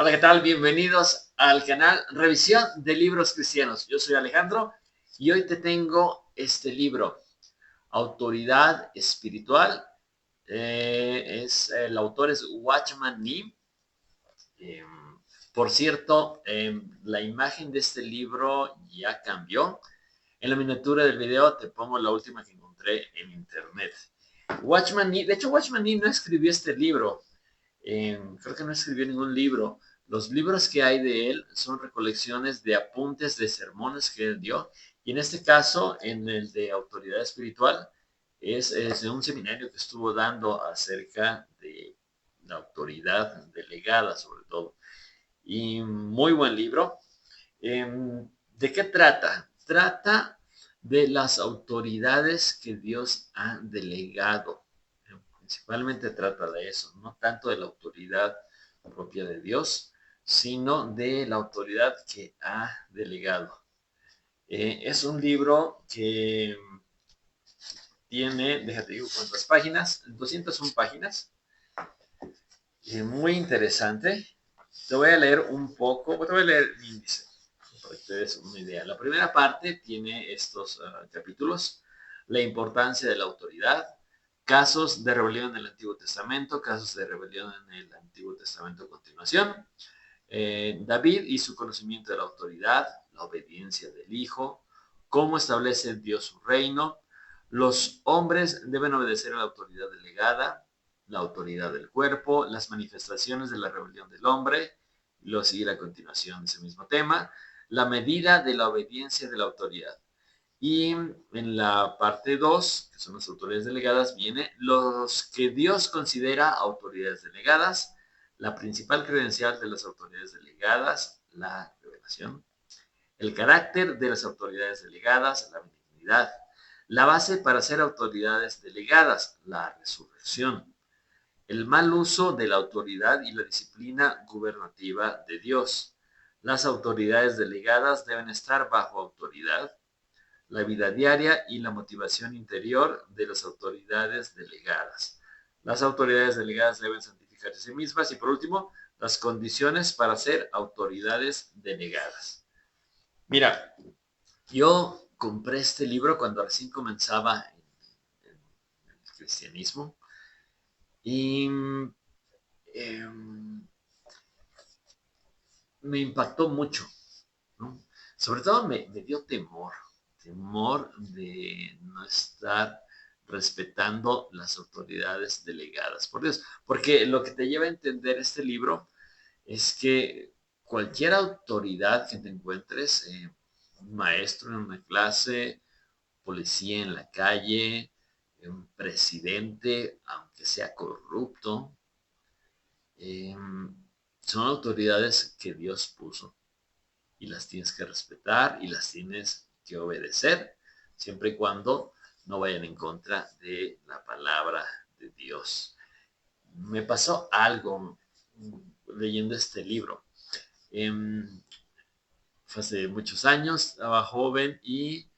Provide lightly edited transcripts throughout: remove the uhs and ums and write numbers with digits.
Hola, ¿qué tal? Bienvenidos al canal Revisión de Libros Cristianos. Yo soy Alejandro y hoy te tengo este libro, Autoridad Espiritual. El autor es Watchman Nee. Eh, por cierto, la imagen de este libro ya cambió. En la miniatura del video te pongo la última que encontré en internet. Watchman Nee, de hecho Watchman Nee no escribió este libro. Creo que no escribió ningún libro. Los libros que hay de él son recolecciones de apuntes de sermones que él dio. Y en este caso, en el de autoridad espiritual, es de un seminario que estuvo dando acerca de la autoridad delegada, sobre todo. Y muy buen libro. ¿De qué trata? Trata de las autoridades que Dios ha delegado. Principalmente trata de eso, no tanto de la autoridad propia de Dios, sino de la autoridad que ha delegado. Es un libro que tiene, déjate digo cuántas páginas, 201 páginas, muy interesante. Te voy a leer un poco, te voy a leer el índice para que te des una idea. La primera parte tiene estos capítulos: la importancia de la autoridad, casos de rebelión en el Antiguo Testamento, casos de rebelión en el Antiguo Testamento a continuación, David y su conocimiento de la autoridad, la obediencia del Hijo, cómo establece Dios su reino, los hombres deben obedecer a la autoridad delegada, la autoridad del cuerpo, las manifestaciones de la rebelión del hombre, lo sigue a continuación de ese mismo tema, la medida de la obediencia de la autoridad. Y en la parte 2, que son las autoridades delegadas, viene los que Dios considera autoridades delegadas, la principal credencial de las autoridades delegadas, la revelación, el carácter de las autoridades delegadas, la benignidad, la base para ser autoridades delegadas, la resurrección, el mal uso de la autoridad y la disciplina gubernativa de Dios. Las autoridades delegadas deben estar bajo autoridad, la vida diaria y la motivación interior de las autoridades delegadas. Las autoridades delegadas deben santificarse a sí mismas y, por último, las condiciones para ser autoridades delegadas. Mira, yo compré este libro cuando recién comenzaba en el cristianismo y eh, me impactó mucho, ¿no? Sobre todo me dio temor de no estar respetando las autoridades delegadas por Dios. Porque lo que te lleva a entender este libro es que cualquier autoridad que te encuentres, un maestro en una clase, policía en la calle, un presidente, aunque sea corrupto, eh, son autoridades que Dios puso y las tienes que respetar y las tienes que obedecer, siempre y cuando no vayan en contra de la palabra de Dios. Me pasó algo leyendo este libro. Fue hace muchos años, estaba joven y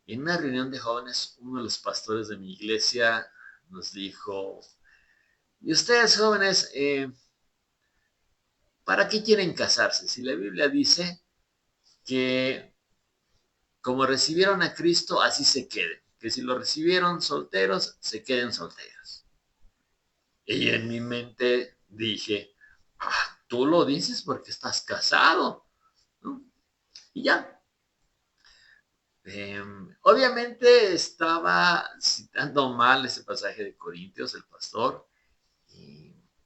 en una reunión de jóvenes, uno de los pastores de mi iglesia nos dijo: ¿y ustedes jóvenes, para qué quieren casarse? Si la Biblia dice que como recibieron a Cristo, así se queden. Que si lo recibieron solteros, se queden solteros. Y en mi mente dije: tú lo dices porque estás casado, ¿no? Y ya. Obviamente estaba citando mal ese pasaje de Corintios, el pastor,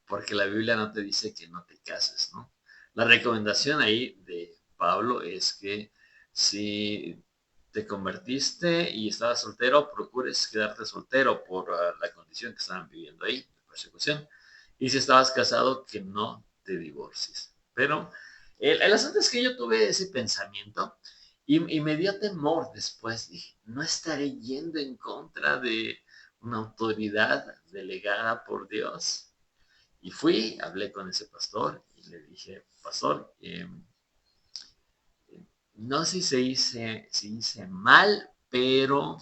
porque la Biblia no te dice que no te cases, ¿no? La recomendación ahí de Pablo es que si te convertiste y estabas soltero, procures quedarte soltero por la condición que estaban viviendo ahí, de persecución. Y si estabas casado, que no te divorcies. Pero el asunto es que yo tuve ese pensamiento y me dio temor después. Dije: no estaré yendo en contra de una autoridad delegada por Dios. Y fui, hablé con ese pastor y le dije: pastor, no sé si hice mal, pero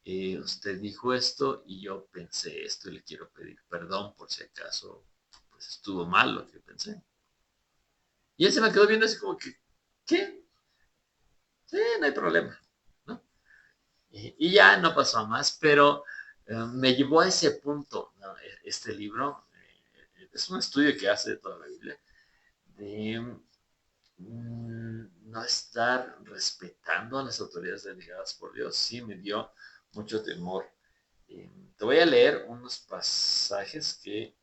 usted dijo esto y yo pensé esto y le quiero pedir perdón por si acaso pues, estuvo mal lo que pensé. Y él se me quedó viendo así como que, ¿qué? Sí, no hay problema, ¿no? Y ya no pasó a más, pero me llevó a ese punto, ¿no? Este libro. Es un estudio que hace de toda la Biblia, de no estar respetando a las autoridades delegadas por Dios. Sí, me dio mucho temor. Te voy a leer unos pasajes que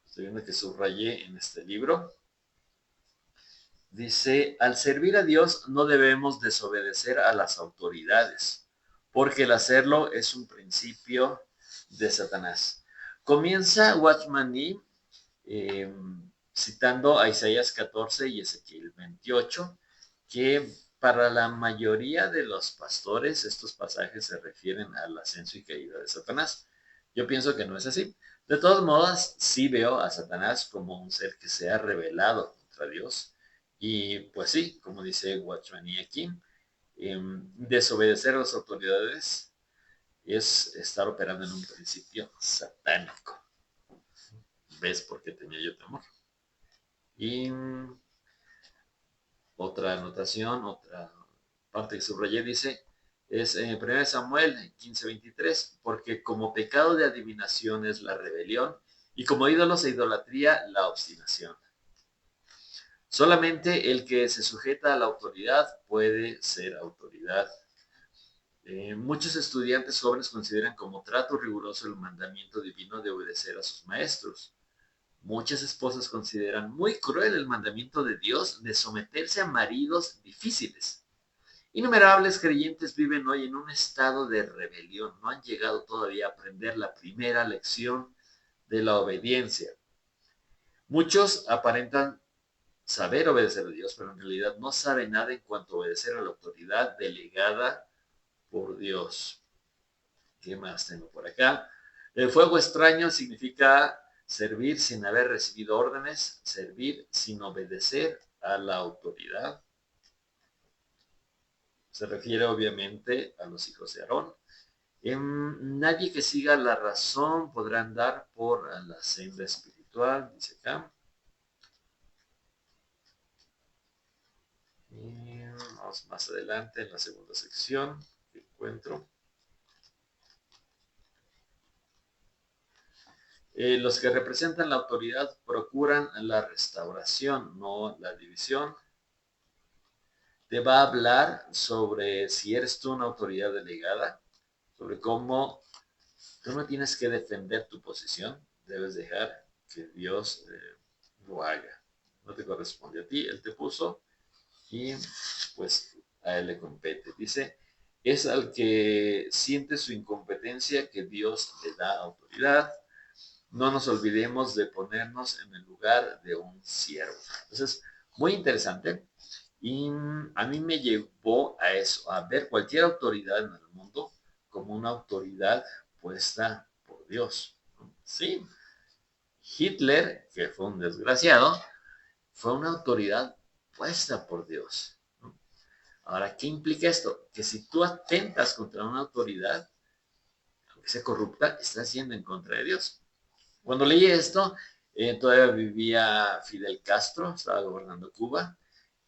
estoy viendo que subrayé en este libro. Dice, al servir a Dios no debemos desobedecer a las autoridades, porque el hacerlo es un principio de Satanás. Comienza Watchman Nee eh, citando a Isaías 14 y Ezequiel 28, que para la mayoría de los pastores estos pasajes se refieren al ascenso y caída de Satanás. Yo pienso que no es así. De todos modos, sí veo a Satanás como un ser que se ha rebelado contra Dios. Y pues sí, como dice Watchman y aquí, desobedecer a las autoridades es estar operando en un principio satánico. ¿Ves por qué tenía yo temor? Y otra anotación, otra parte que subrayé dice, es en 1 Samuel 15:23, porque como pecado de adivinación es la rebelión y como ídolos e idolatría la obstinación. Solamente el que se sujeta a la autoridad puede ser autoridad. Muchos estudiantes jóvenes consideran como trato riguroso el mandamiento divino de obedecer a sus maestros. Muchas esposas consideran muy cruel el mandamiento de Dios de someterse a maridos difíciles. Innumerables creyentes viven hoy en un estado de rebelión. No han llegado todavía a aprender la primera lección de la obediencia. Muchos aparentan saber obedecer a Dios, pero en realidad no saben nada en cuanto a obedecer a la autoridad delegada por Dios. ¿Qué más tengo por acá? El fuego extraño significa servir sin haber recibido órdenes, servir sin obedecer a la autoridad. Se refiere obviamente a los hijos de Aarón. Nadie que siga la razón podrá andar por la senda espiritual, dice acá. Y vamos más adelante en la segunda sección que encuentro. Los que representan la autoridad procuran la restauración, no la división. Te va a hablar sobre si eres tú una autoridad delegada, sobre cómo tú no tienes que defender tu posición, debes dejar que Dios lo haga. No te corresponde a ti, Él te puso y pues a Él le compete. Dice, es al que siente su incompetencia que Dios le da autoridad. No nos olvidemos de ponernos en el lugar de un siervo. Entonces, muy interesante. Y a mí me llevó a eso, a ver cualquier autoridad en el mundo como una autoridad puesta por Dios. Sí, Hitler, que fue un desgraciado, fue una autoridad puesta por Dios. Ahora, ¿qué implica esto? Que si tú atentas contra una autoridad, aunque sea corrupta, estás yendo en contra de Dios. Cuando leí esto, todavía vivía Fidel Castro, estaba gobernando Cuba,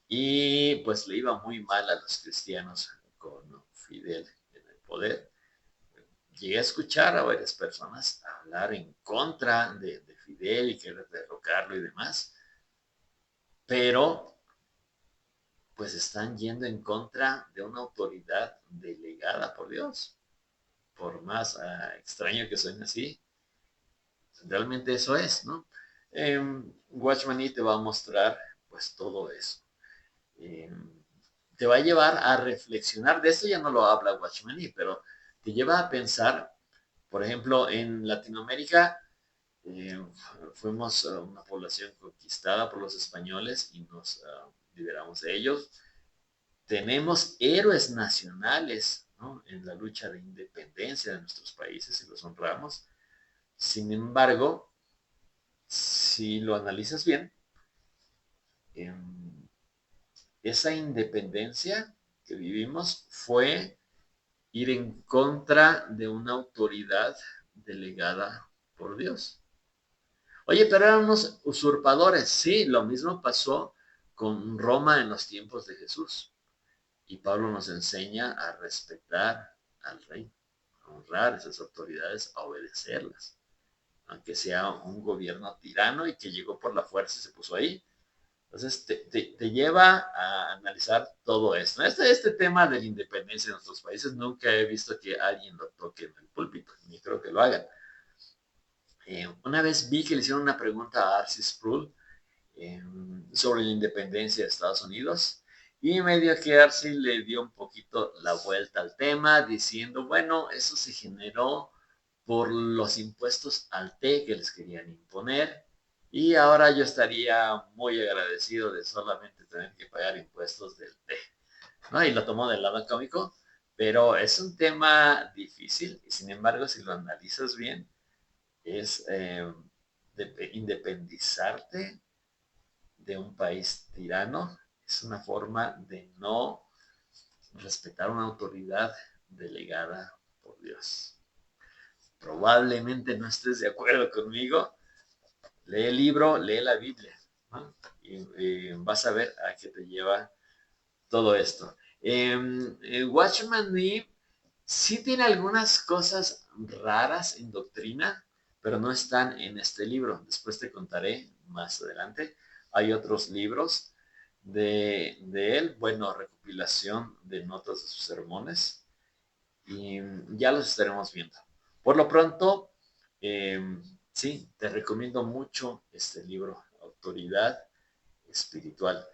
y pues le iba muy mal a los cristianos con Fidel en el poder. Llegué a escuchar a varias personas hablar en contra de Fidel y querer derrocarlo y demás, pero pues están yendo en contra de una autoridad delegada por Dios. Por más extraño que suene así, realmente eso es, ¿no? Watchman Nee te va a mostrar pues todo eso. Eh, te va a llevar a reflexionar, de esto ya no lo habla Watchman Nee, pero te lleva a pensar, por ejemplo, en Latinoamérica eh, fuimos una población conquistada por los españoles y nos liberamos de ellos. Tenemos héroes nacionales, ¿no?, en la lucha de independencia de nuestros países y los honramos. Sin embargo, si lo analizas bien, eh, esa independencia que vivimos fue ir en contra de una autoridad delegada por Dios. Oye, pero eran unos usurpadores. Sí, lo mismo pasó con Roma en los tiempos de Jesús. Y Pablo nos enseña a respetar al rey, a honrar esas autoridades, a obedecerlas, aunque sea un gobierno tirano y que llegó por la fuerza y se puso ahí. Entonces te lleva a analizar todo esto. Este tema de la independencia de nuestros países nunca he visto que alguien lo toque en el púlpito, ni creo que lo hagan. Una vez vi que le hicieron una pregunta a Arcis Sproul sobre la independencia de Estados Unidos y medio que Arcis le dio un poquito la vuelta al tema diciendo, bueno, eso se generó por los impuestos al té que les querían imponer y ahora yo estaría muy agradecido de solamente tener que pagar impuestos del té, ¿no? Y lo tomó del lado cómico, pero es un tema difícil y sin embargo si lo analizas bien es independizarte de un país tirano, es una forma de no respetar una autoridad delegada por Dios. Probablemente no estés de acuerdo conmigo, lee el libro, lee la Biblia, ¿no? Y vas a ver a qué te lleva todo esto. Watchman Nee sí tiene algunas cosas raras en doctrina, pero no están en este libro. Después te contaré más adelante. Hay otros libros de él, bueno, recopilación de notas de sus sermones, y ya los estaremos viendo. Por lo pronto, sí, te recomiendo mucho este libro, Autoridad Espiritual.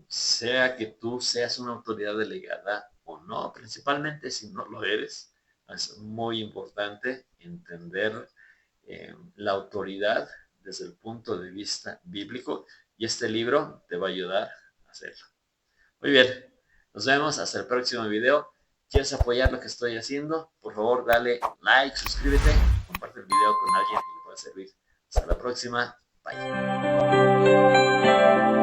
Sea que tú seas una autoridad delegada o no, principalmente si no lo eres, es muy importante entender la autoridad desde el punto de vista bíblico y este libro te va a ayudar a hacerlo. Muy bien, nos vemos hasta el próximo video. ¿Quieres apoyar lo que estoy haciendo? Por favor, dale like, suscríbete, comparte el video con alguien que le pueda servir. Hasta la próxima. Bye.